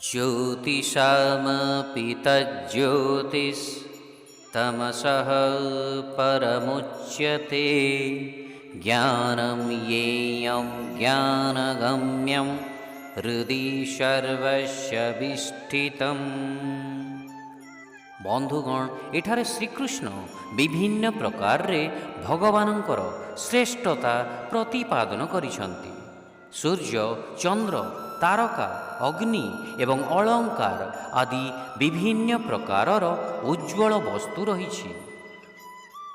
ज्योतिषामपि तज्ज्योतिस्तमसः परमुच्यते। ज्ञानं येयं ज्ञानगम्यं हृदि सर्वस्य विष्ठितम्। बंधुगण, एठारे श्रीकृष्ण विभिन्न प्रकार रे भगवानंकर श्रेष्ठता प्रतिपादन करिसंति। सूर्य, चंद्र, तारका, अग्नि एवं अलंकार आदि विभिन्न प्रकारर उज्ज्वल वस्तु रहिछि,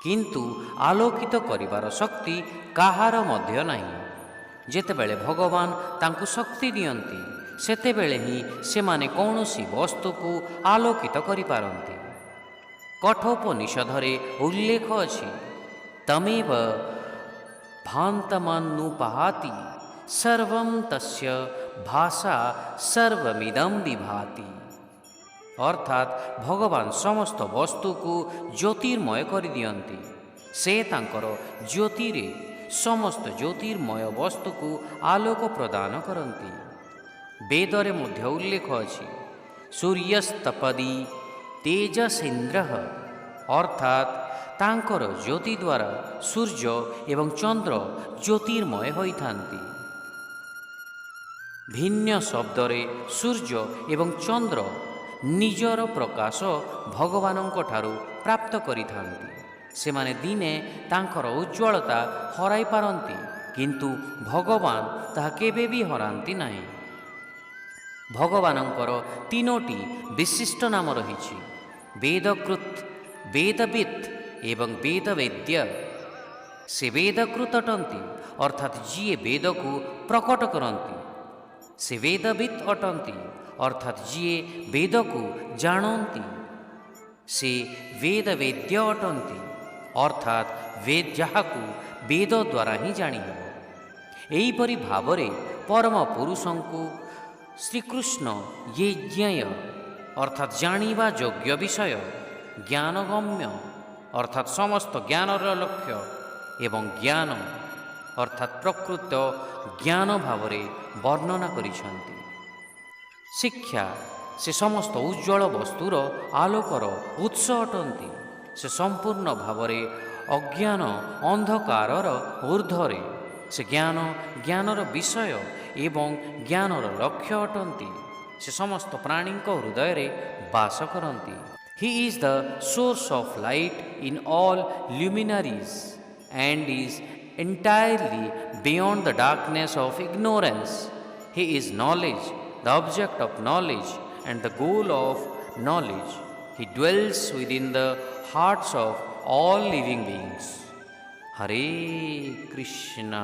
किंतु आलोकित करिवार शक्ति काहार मध्य नाही। जेतेबेले भगवान तांकु शक्ति दियंती सेतेबेले ही सेमाने कौनसी वस्तु को आलोकित करि पारंती। कठोपनिषदरे उल्लेख अछि, तमेव भान्तमान्नुपहाति सर्वं तस्य भाषा सर्वमिदं विभाति। अर्थात भगवान समस्त वस्तु को ज्योतिर्मय कर दियंती। से तांकर ज्योति रे समस्त ज्योतिर्मय वस्तु को आलोक प्रदान करंती। वेदरे मध्य उल्लेख अछि, सूर्यस्तपदी तेजसेन्द्रः, अर्थात तांकर ज्योति द्वारा सूर्य एवं चंद्र ज्योतिर्मय होइथांती। भिन्न शब्दरे सूर्य एवं चंद्र निजर प्रकाश भगवानंक ठारू प्राप्त करिथांती। सेमाने दिने तांकर उज्ज्वलता हराई पारंती, किंतु भगवान ताहा केबे भी हरांती नाही। भगवानंकर तीनोटी विशिष्ट नाम रहिछि, वेदकृत, वेदवित् एवं वेदवेद्य। से वेदकृत अटंती, अर्थात जिए वेद को प्रकट करंती। से वेदवित् अटंती, अर्थात जिए वेद को जानती। से वेदवेद्य अटंती, अर्थात वेद जहाकू वेद द्वारा ही जानी हेब। एहीपरि भावरे परम पुरुषंकु श्रीकृष्ण ये ज्ञेय, अर्थात जानिबा योग्य विषय, ज्ञानगम्य, अर्थात समस्त ज्ञानर लक्ष्य, एवं ज्ञान अर्थात प्रकृत ज्ञान भावरे वर्णना करिसंति। शिक्षा से समस्त उज्ज्वल वस्तुर आलोकर उत्स अटंती। से संपूर्ण भावरे अज्ञान अंधकारर ऊर्ध्वरे से ज्ञान, ज्ञानर विषय एवं ज्ञानर लक्ष्य अटंती। से समस्त प्राणी हृदय रे वास करंती। He is the source of light in all luminaries and is entirely beyond the darkness of ignorance. He is knowledge, the object of knowledge and the goal of knowledge. He dwells within the hearts of all living beings. Hare Krishna.